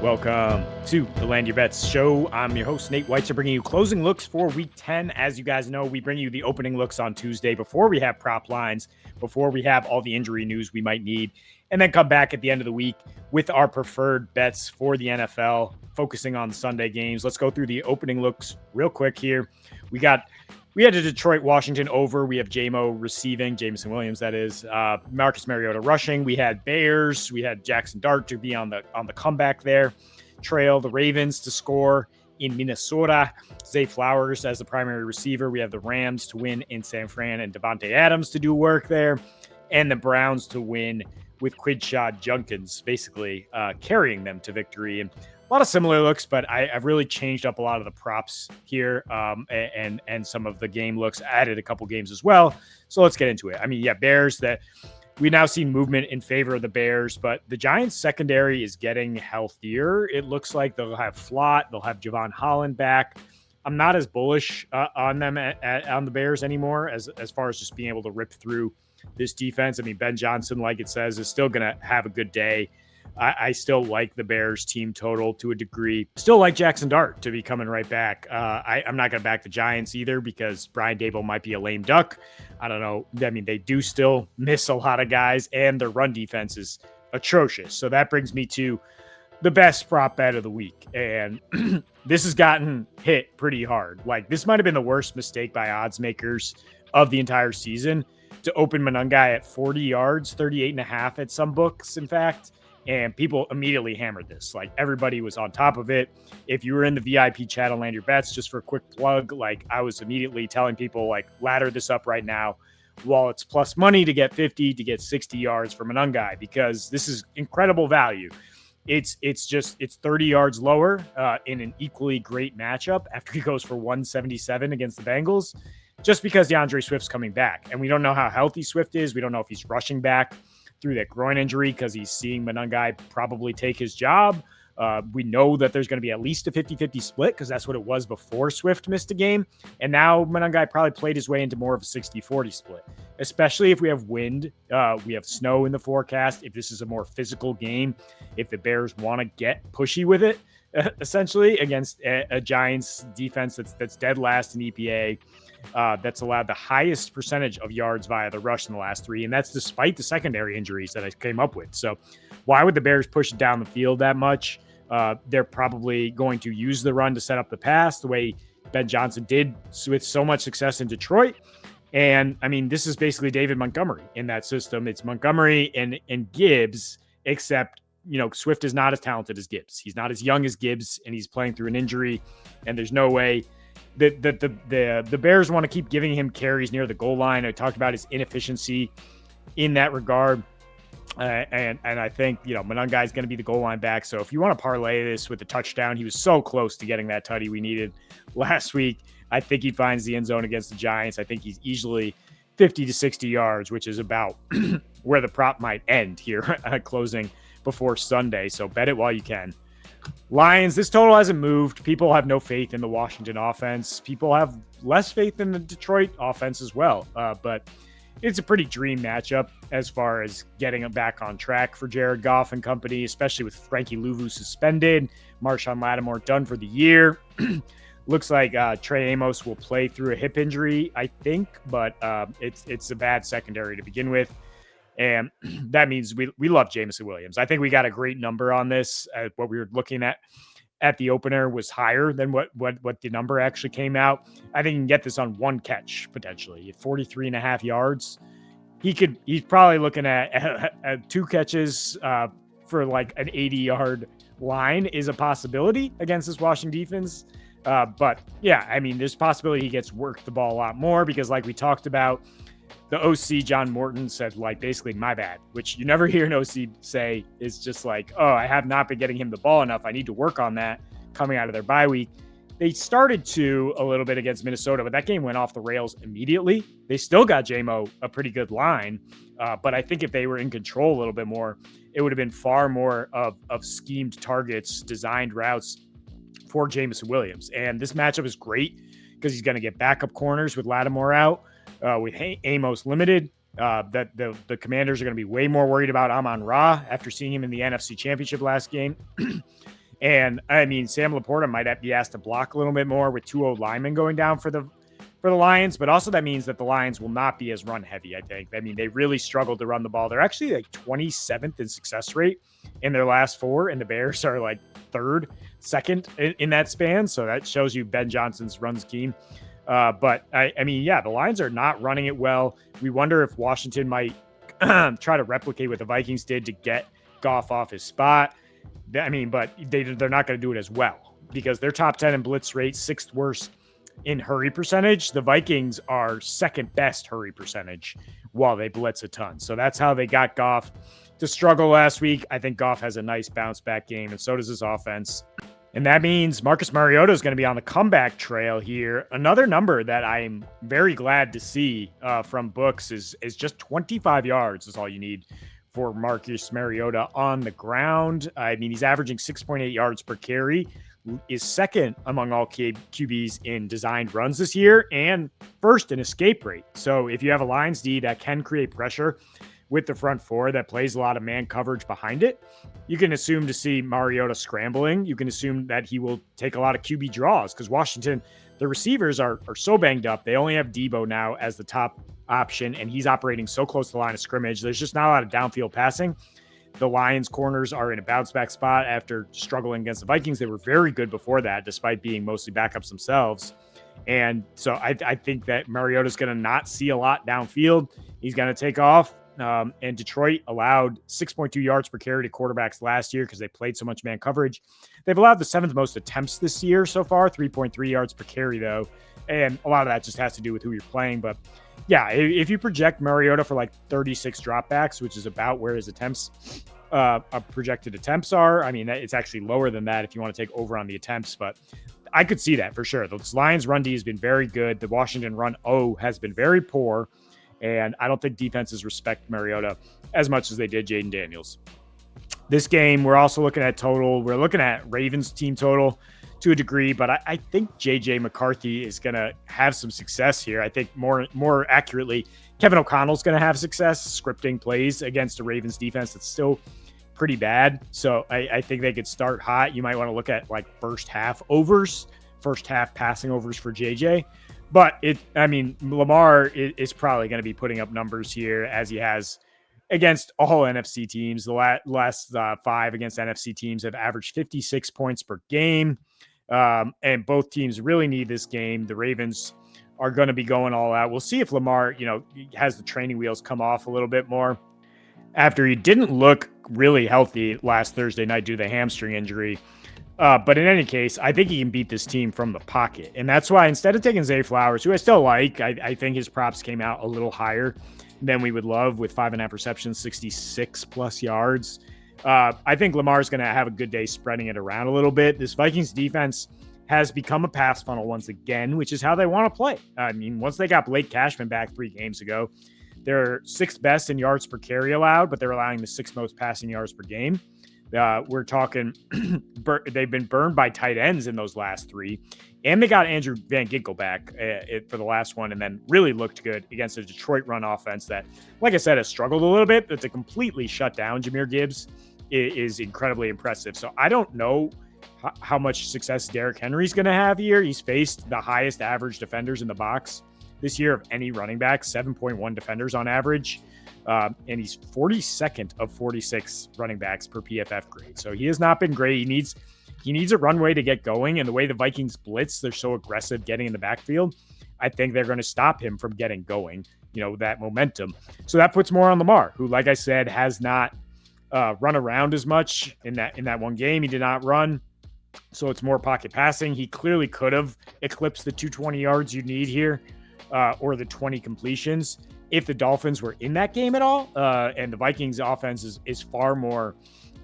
Welcome to the Land Your Bets show. I'm your host, Nate Weitzer, bringing you closing looks for Week 10. As you guys know, we bring you the opening looks on Tuesday before we have prop lines, before we have all the injury news we might need, and then come back at the end of the week with our preferred bets for the NFL, focusing on Sunday games. Let's go through the opening looks real quick here. We had a Detroit, Washington over. We have J-Mo receiving, Jameson Williams, that is. Marcus Mariota rushing. We had Bears. We had Jackson Dart to be on the comeback there. Trail the Ravens to score in Minnesota. Zay Flowers as the primary receiver. We have the Rams to win in San Fran and Devontae Adams to do work there. And the Browns to win with Quidshaw Junkins basically carrying them to victory. And a lot of similar looks, but I've really changed up a lot of the props here and some of the game looks. Added a couple games as well. So let's get into it. I mean, yeah, Bears that we now see movement in favor of the Bears, but the Giants secondary is getting healthier. It looks like they'll have Flott. They'll have Javon Holland back. I'm not as bullish on them on the Bears anymore as far as just being able to rip through this defense. I mean, Ben Johnson, like it says, is still going to have a good day. I still like the Bears team total to a degree. Still like Jackson Dart to be coming right back. I'm not going to back the Giants either because Brian Daboll might be a lame duck. I don't know. I mean, they do still miss a lot of guys, and their run defense is atrocious. So that brings me to the best prop bet of the week. And this has gotten hit pretty hard. Like, this might have been the worst mistake by odds makers of the entire season to open Monangai at 40 yards, 38.5 at some books, in fact. And people immediately hammered this. Like, everybody was on top of it. If you were in the VIP chat on Land Your Bets, just for a quick plug, like, I was immediately telling people, like, ladder this up right now while it's plus money to get 50 to get 60 yards from Monangai, because this is incredible value. It's 30 yards lower in an equally great matchup after he goes for 177 against the Bengals, just because DeAndre Swift's coming back. And we don't know how healthy Swift is. We don't know if he's rushing back through that groin injury because he's seeing Monangai probably take his job. We know that there's going to be at least a 50-50 split because that's what it was before Swift missed a game. And now Monangai probably played his way into more of a 60-40 split, especially if we have wind, we have snow in the forecast, if this is a more physical game, if the Bears want to get pushy with it, essentially, against a Giants defense that's dead last in EPA, that's allowed the highest percentage of yards via the rush in the last three, and that's despite the secondary injuries that I came up with. So why would the Bears push it down the field that much? They're probably going to use the run to set up the pass the way Ben Johnson did with so much success in Detroit. And I mean, this is basically David Montgomery in that system. It's Montgomery and Gibbs, except, you know, Swift is not as talented as Gibbs. He's not as young as Gibbs, and he's playing through an injury, and there's no way that the Bears want to keep giving him carries near the goal line. I talked about his inefficiency in that regard. And I think, you know, Monangai is going to be the goal line back. So if you want to parlay this with a touchdown, he was so close to getting that tutty we needed last week. I think he finds the end zone against the Giants. I think he's easily 50 to 60 yards, which is about where the prop might end here closing before Sunday. So bet it while you can. Lions, this total hasn't moved. People have no faith in the Washington offense. People have less faith in the Detroit offense as well. But it's a pretty dream matchup as far as getting them back on track for Jared Goff and company, especially with Frankie Louvu suspended, Marshawn Lattimore done for the year. Looks like Trey Amos will play through a hip injury, I think, but it's a bad secondary to begin with. And that means we love Jameson Williams. I think we got a great number on this. What we were looking at the opener was higher than what the number actually came out. I think you can get this on one catch, potentially. At 43.5 yards. He's probably looking at two catches for like an 80-yard line is a possibility against this Washington defense. But yeah, I mean, there's a possibility he gets worked the ball a lot more because, like we talked about, the OC, John Morton, said, like, basically, my bad, which you never hear an OC say. Is just like, oh, I have not been getting him the ball enough. I need to work on that coming out of their bye week. They started to a little bit against Minnesota, but that game went off the rails immediately. They still got J-Mo a pretty good line, but I think if they were in control a little bit more, it would have been far more of schemed targets, designed routes for Jameson Williams. And this matchup is great because he's going to get backup corners with Lattimore out. With Amos limited, that the Commanders are going to be way more worried about Amon-Ra after seeing him in the NFC Championship last game. And I mean, Sam Laporta might be asked to block a little bit more with 2 linemen going down for the Lions, but also that means that the Lions will not be as run heavy, I think. I mean, they really struggled to run the ball. They're actually like 27th in success rate in their last 4, and the Bears are like second in that span. So that shows you Ben Johnson's run scheme. But I mean, yeah, the Lions are not running it well. We wonder if Washington might try to replicate what the Vikings did to get Goff off his spot. I mean, but they're not going to do it as well because they're top 10 in blitz rate, 6th worst in hurry percentage. The Vikings are 2nd best hurry percentage while they blitz a ton. So that's how they got Goff to struggle last week. I think Goff has a nice bounce back game, and so does his offense. And that means Marcus Mariota is going to be on the comeback trail here. Another number that I'm very glad to see from books is just 25 yards is all you need for Marcus Mariota on the ground. I mean, he's averaging 6.8 yards per carry, is 2nd among all QBs in designed runs this year, and 1st in escape rate. So if you have a Lions D that can create pressure with the front 4 that plays a lot of man coverage behind it, you can assume to see Mariota scrambling. You can assume that he will take a lot of QB draws because Washington, the receivers are so banged up. They only have Debo now as the top option, and he's operating so close to the line of scrimmage. There's just not a lot of downfield passing. The Lions corners are in a bounce back spot after struggling against the Vikings. They were very good before that, despite being mostly backups themselves. And so I think that Mariota's going to not see a lot downfield. He's going to take off. And Detroit allowed 6.2 yards per carry to quarterbacks last year because they played so much man coverage. They've allowed the 7th most attempts this year so far, 3.3 yards per carry, though. And a lot of that just has to do with who you're playing. But yeah, if you project Mariota for like 36 dropbacks, which is about where his projected attempts are, I mean, it's actually lower than that if you want to take over on the attempts, but I could see that for sure. The Lions run D has been very good. The Washington run O has been very poor. And I don't think defenses respect Mariota as much as they did Jaden Daniels. This game, we're also looking at total. We're looking at Ravens team total to a degree, but I think J.J. McCarthy is going to have some success here. I think more accurately, Kevin O'Connell's going to have success scripting plays against a Ravens defense that's still pretty bad. So I think they could start hot. You might want to look at like first half passing overs for JJ. But Lamar is probably going to be putting up numbers here as he has against all NFC teams. The last 5 against NFC teams have averaged 56 points per game. And both teams really need this game. The Ravens are going to be going all out. We'll see if Lamar, has the training wheels come off a little bit more after he didn't look really healthy last Thursday night due to the hamstring injury. But in any case, I think he can beat this team from the pocket. And that's why instead of taking Zay Flowers, who I still like, I think his props came out a little higher than we would love with 5.5 receptions, 66 plus yards. I think Lamar's going to have a good day spreading it around a little bit. This Vikings defense has become a pass funnel once again, which is how they want to play. I mean, once they got Blake Cashman back 3 games ago, they're 6th best in yards per carry allowed, but they're allowing the 6th most passing yards per game. We're talking they've been burned by tight ends in those last 3, and they got Andrew Van Ginkel back for the last one, and then really looked good against a Detroit run offense that, like I said, has struggled a little bit, but to completely shut down Jahmyr Gibbs is incredibly impressive. So I don't know how much success Derrick Henry's going to have here. He's faced the highest average defenders in the box this year of any running back, 7.1 defenders on average. And he's 42nd of 46 running backs per PFF grade. So he has not been great. He needs a runway to get going. And the way the Vikings blitz, they're so aggressive getting in the backfield. I think they're going to stop him from getting going, that momentum. So that puts more on Lamar, who, like I said, has not run around as much in that one game. He did not run. So it's more pocket passing. He clearly could have eclipsed the 220 yards you need here, or the 20 completions if the Dolphins were in that game at all. And the Vikings offense is far more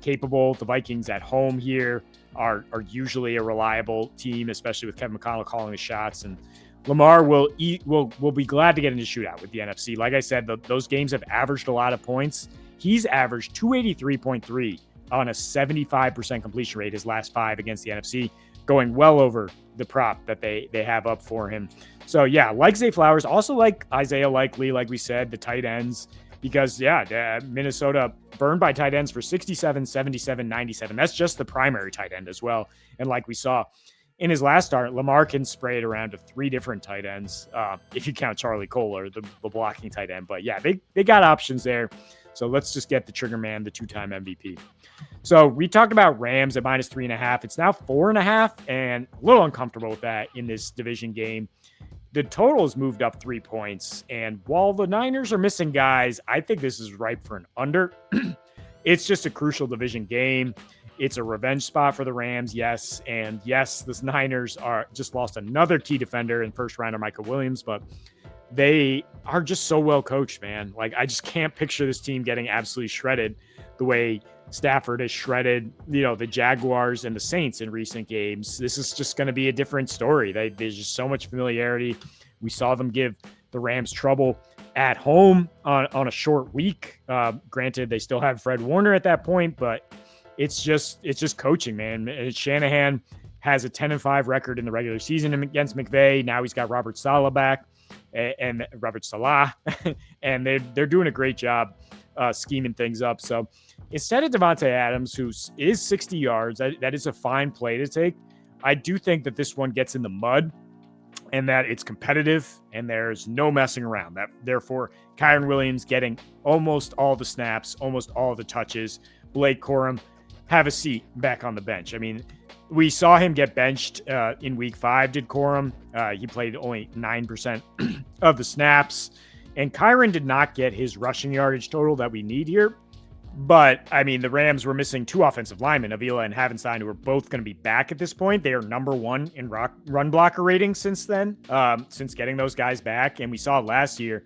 capable. The Vikings at home here are usually a reliable team, especially with Kevin McConnell calling the shots. And Lamar will be glad to get into shootout with the NFC. Like I said, those games have averaged a lot of points. He's averaged 283.3 on a 75% completion rate his last 5 against the NFC, going well over the prop that they have up for him. So yeah, like Zay Flowers, also like Isaiah Likely, like we said, the tight ends. because, Minnesota burned by tight ends for 67, 77, 97. That's just the primary tight end as well. And like we saw in his last start, Lamar can spray it around to 3 different tight ends, if you count Charlie Kohler, the blocking tight end. But yeah, they got options there. So let's just get the trigger man, the 2-time MVP. So we talked about Rams at -3.5. It's now 4.5, and a little uncomfortable with that in this division game. The total has moved up 3 points. And while the Niners are missing guys, I think this is ripe for an under. It's just a crucial division game. It's a revenge spot for the Rams, yes. And yes, the Niners are just lost another key defender in first rounder Michael Williams, but they are just so well coached, man. Like, I just can't picture this team getting absolutely shredded the way Stafford has shredded, the Jaguars and the Saints in recent games. This is just going to be a different story. There's just so much familiarity. We saw them give the Rams trouble at home on a short week. Granted, they still have Fred Warner at that point, but it's just coaching, man. Shanahan has a 10-5 record in the regular season against McVay. Now he's got Robert Saleh back and Robert Salah, and they're doing a great job scheming things up. So instead of Devontae Adams, who is 60 yards, that is a fine play to take. I do think that this one gets in the mud and that it's competitive and there's no messing around. That therefore, Kyren Williams getting almost all the snaps, almost all the touches. Blake Corum, have a seat back on the bench. I mean, we saw him get benched in week 5, did Corum. He played only 9% of the snaps. And Kyren did not get his rushing yardage total that we need here. But, I mean, the Rams were missing 2 offensive linemen, Avila and Havenstein, who are both going to be back at this point. They are number 1 in run blocker rating since then, since getting those guys back. And we saw last year,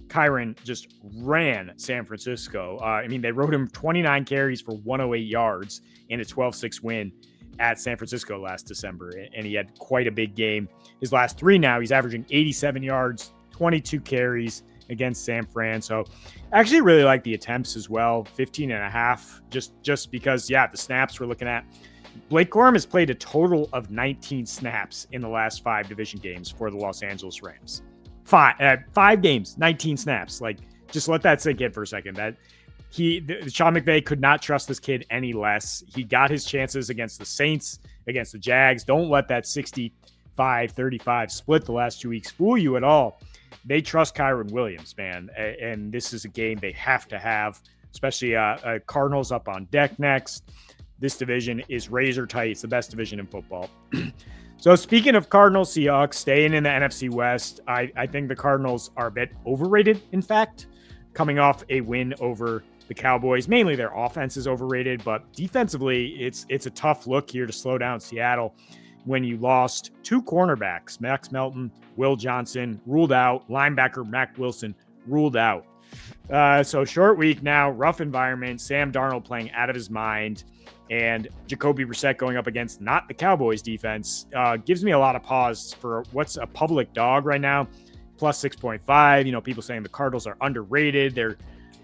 Kyren just ran San Francisco. They rode him 29 carries for 108 yards in a 12-6 win at San Francisco last December. And he had quite a big game. His last 3 now, he's averaging 87 yards, 22 carries against San Fran. So I actually really like the attempts as well. 15.5, just because, the snaps we're looking at. Blake Corum has played a total of 19 snaps in the last 5 division games for the Los Angeles Rams. 5 games, 19 snaps. Like, just let that sink in for a second. That Sean McVay could not trust this kid any less. He got his chances against the Saints, against the Jags. Don't let that 65-35 split the last 2 weeks fool you at all. They trust Kyren Williams, man. And this is a game they have to have, especially Cardinals up on deck next. This division is razor tight. It's the best division in football. So speaking of Cardinals, Seahawks, staying in the NFC West, I think the Cardinals are a bit overrated, in fact, coming off a win over the Cowboys. Mainly their offense is overrated, but defensively, it's a tough look here to slow down Seattle when you lost 2 cornerbacks, Max Melton, Will Johnson, ruled out, linebacker Mac Wilson, ruled out. So short week now, rough environment, Sam Darnold playing out of his mind, and Jacoby Brissett going up against not the Cowboys defense gives me a lot of pause for what's a public dog right now, plus 6.5. People saying the Cardinals are underrated. They're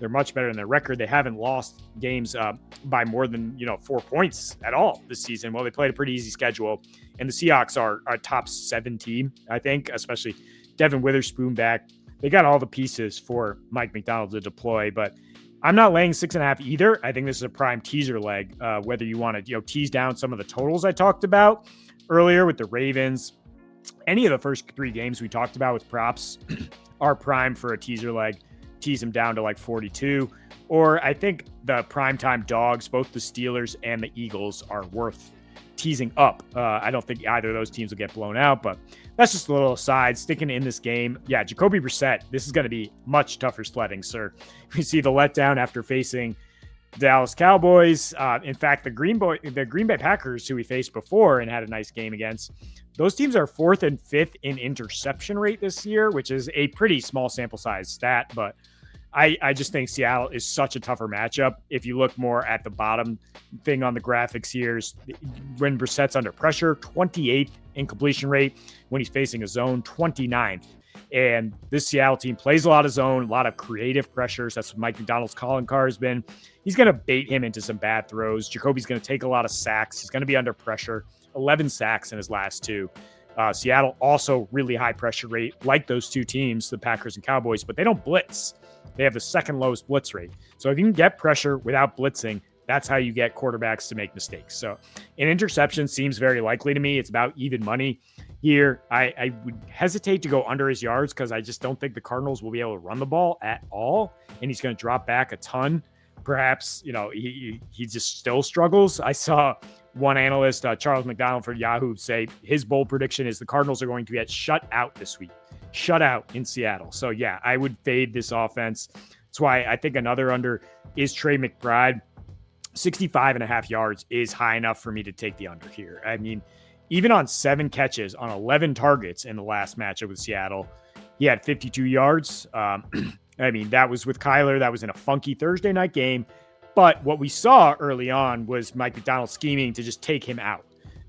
much better than their record. They haven't lost games by more than 4 points at all this season. Well, they played a pretty easy schedule, and the Seahawks are a top 7 team, I think, especially Devin Witherspoon back. They got all the pieces for Mike McDonald to deploy, but I'm not laying 6.5 either. I think this is a prime teaser leg, whether you want to tease down some of the totals I talked about earlier with the Ravens. Any of the first 3 games we talked about with props are prime for a teaser leg. Tease them down to like 42. Or I think the primetime dogs, both the Steelers and the Eagles, are worth teasing up. I don't think either of those teams will get blown out, but that's just a little aside. Sticking in this game, Jacoby Brissett, this is going to be much tougher sledding, sir. We see the letdown after facing Dallas Cowboys. In fact, the Green Bay Packers, who we faced before and had a nice game against, those teams are 4th and 5th in interception rate this year, which is a pretty small sample size stat, but I just think Seattle is such a tougher matchup. If you look more at the bottom thing on the graphics here, is when Brissett's under pressure, 28th in completion rate. When he's facing a zone, 29th. And this Seattle team plays a lot of zone, a lot of creative pressures. That's what Mike McDonald's calling card has been. He's going to bait him into some bad throws. Jacoby's going to take a lot of sacks. He's going to be under pressure. 11 sacks in his last 2. Seattle also really high pressure rate, like those 2 teams, the Packers and Cowboys, but they don't blitz. They have the second lowest blitz rate. So if you can get pressure without blitzing, that's how you get quarterbacks to make mistakes. So an interception seems very likely to me. It's about even money here. I would hesitate to go under his yards because I just don't think the Cardinals will be able to run the ball at all. And he's going to drop back a ton. Perhaps, he just still struggles. I saw one analyst, Charles McDonald for Yahoo, say his bold prediction is the Cardinals are going to get shut out this week. Shut out in Seattle. So, yeah, I would fade this offense. That's why I think another under is Trey McBride. 65.5 yards is high enough for me to take the under here. I mean, even on 7 catches on 11 targets in the last matchup with Seattle, he had 52 yards. I mean, that was with Kyler. That was in a funky Thursday night game. But what we saw early on was Mike McDonald scheming to just take him out.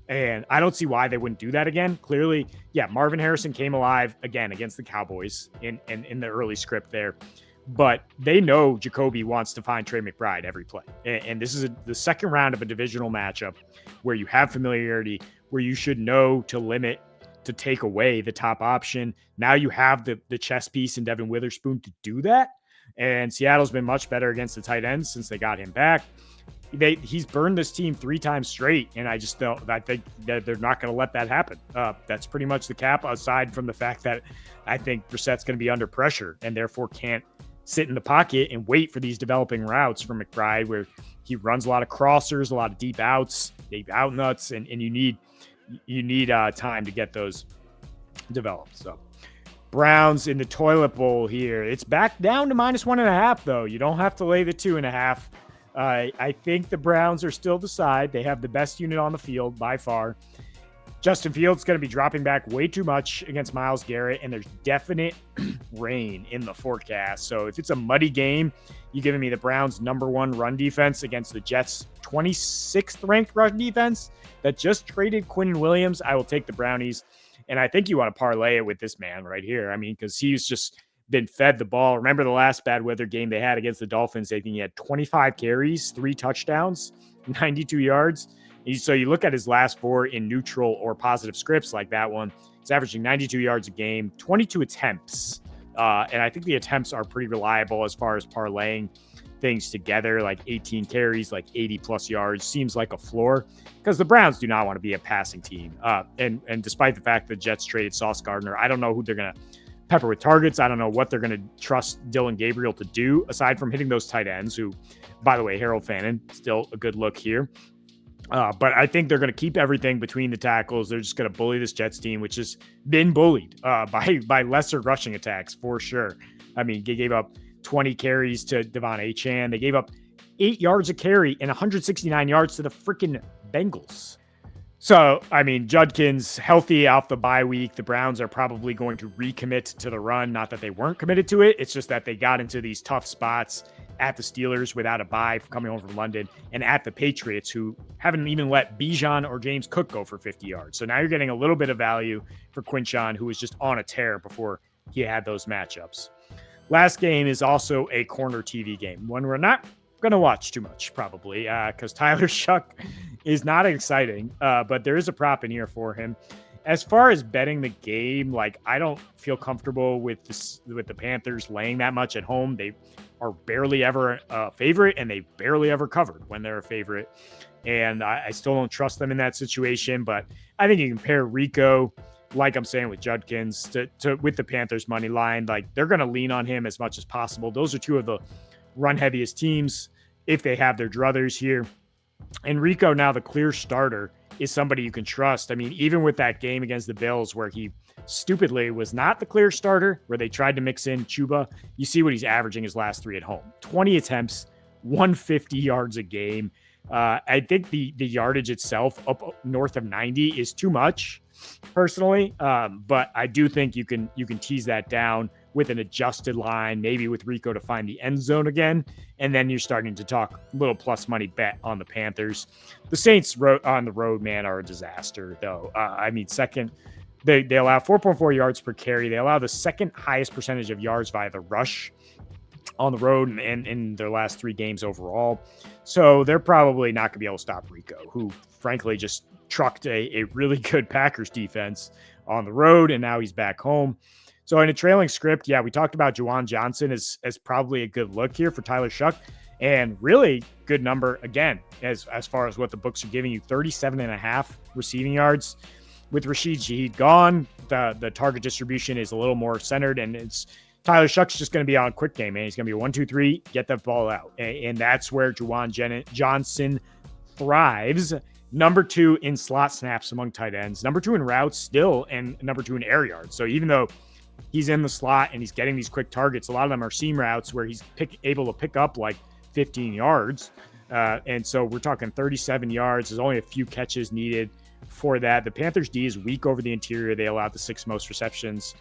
And I don't see why they wouldn't do that again. Clearly, yeah, Marvin Harrison came alive again against the Cowboys in the early script there. But they know Jacoby wants to find Trey McBride every play. And this is the second round of a divisional matchup where you have familiarity, where you should know to limit, to take away the top option. Now you have the chess piece in Devin Witherspoon to do that. And Seattle's been much better against the tight ends since they got him back. He's burned this team 3 times straight, and I think that they're not going to let that happen. That's pretty much the cap, aside from the fact that I think Brissett's going to be under pressure and therefore can't sit in the pocket and wait for these developing routes from McBride, where he runs a lot of crossers, a lot of deep outs, deep out nuts, and you need time to get those developed. So Browns in the toilet bowl here. It's back down to -1.5, though. You don't have to lay the 2.5. I think the Browns are still the side. They have the best unit on the field by far. Justin Fields is going to be dropping back way too much against Myles Garrett, and there's definite rain in the forecast. So if it's a muddy game, you're giving me the Browns' #1 run defense against the Jets' 26th ranked run defense that just traded Quinnen Williams. I will take the Brownies, and I think you want to parlay it with this man right here. I mean, because he's just been fed the ball. Remember the last bad weather game they had against the Dolphins? I think he had 25 carries, 3 touchdowns, 92 yards. So you look at his last 4 in neutral or positive scripts like that one, he's averaging 92 yards a game, 22 attempts. And I think the attempts are pretty reliable as far as parlaying things together, like 18 carries, like 80 plus yards, seems like a floor, because the Browns do not want to be a passing team. And despite the fact that the Jets traded Sauce Gardner, I don't know who they're going to pepper with targets. I don't know what they're going to trust Dylan Gabriel to do aside from hitting those tight ends, who, by the way, Harold Fannin, still a good look here. But I think they're going to keep everything between the tackles. They're just going to bully this Jets team, which has been bullied by lesser rushing attacks for sure. I mean, they gave up 20 carries to Devon Achane. They gave up 8 yards a carry and 169 yards to the freaking Bengals. So, I mean, Judkins healthy off the bye week. The Browns are probably going to recommit to the run. Not that they weren't committed to it. It's just that they got into these tough spots at the Steelers without a bye coming home from London, and at the Patriots, who haven't even let Bijan or James Cook go for 50 yards. So now you're getting a little bit of value for Quinshon, who was just on a tear before he had those matchups. Last game is also a corner TV game, one we're not going to watch too much probably because Tyler Shuck is not exciting, but there is a prop in here for him. As far as betting the game, like, I don't feel comfortable with the Panthers laying that much at home. They are barely ever a favorite, and they barely ever covered when they're a favorite. And I still don't trust them in that situation. But I think you can pair Rico, like I'm saying with Judkins, to with the Panthers money line. Like, they're going to lean on him as much as possible. Those are two of the run heaviest teams if they have their druthers here. And Rico, now the clear starter, is somebody you can trust. I mean, even with that game against the Bills where he stupidly was not the clear starter, where they tried to mix in Chuba, you see what he's averaging his last 3 at home. 20 attempts, 150 yards a game. I think the yardage itself up north of 90 is too much, personally. But I do think you can tease that down with an adjusted line, maybe with Rico to find the end zone again. And then you're starting to talk little plus money bet on the Panthers. The Saints on the road, man, are a disaster, though. I mean, second, they allow 4.4 yards per carry. They allow the second highest percentage of yards via the rush on the road and in their last 3 games overall. So they're probably not going to be able to stop Rico, who frankly just trucked a really good Packers defense on the road, and now he's back home. So in a trailing script, yeah, we talked about Juwan Johnson as probably a good look here for Tyler Shuck, and really good number again as far as what the books are giving you, 37.5 receiving yards. With Rashid Shaheed gone, the target distribution is a little more centered, and it's Tyler Shuck's just going to be on quick game, man. He's going to be 1, 2, 3, get the ball out, and that's where Juwan Johnson thrives. Number 2 in slot snaps among tight ends, number 2 in routes still, and number 2 in air yards. So even though he's in the slot and he's getting these quick targets, a lot of them are seam routes where he's able to pick up like 15 yards. And so we're talking 37 yards. There's only a few catches needed for that. The Panthers D is weak over the interior. They allowed the 6th most receptions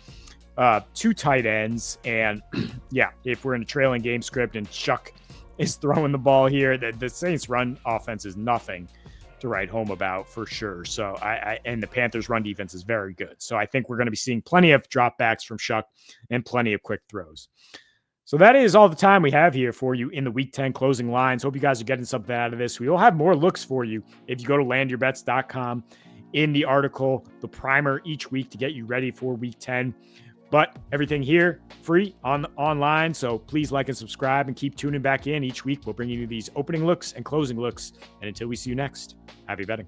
to tight ends. And yeah, if we're in a trailing game script and Shuck is throwing the ball here, the Saints run offense is nothing to write home about for sure. So and the Panthers run defense is very good. So I think we're going to be seeing plenty of dropbacks from Shuck and plenty of quick throws. So that is all the time we have here for you in the Week 10 closing lines. Hope you guys are getting something out of this. We will have more looks for you if you go to landyourbets.com. In the article, the primer each week to get you ready for Week 10. But everything here free online. So please like and subscribe and keep tuning back in. Each week we'll bring you these opening looks and closing looks. And until we see you next, happy betting.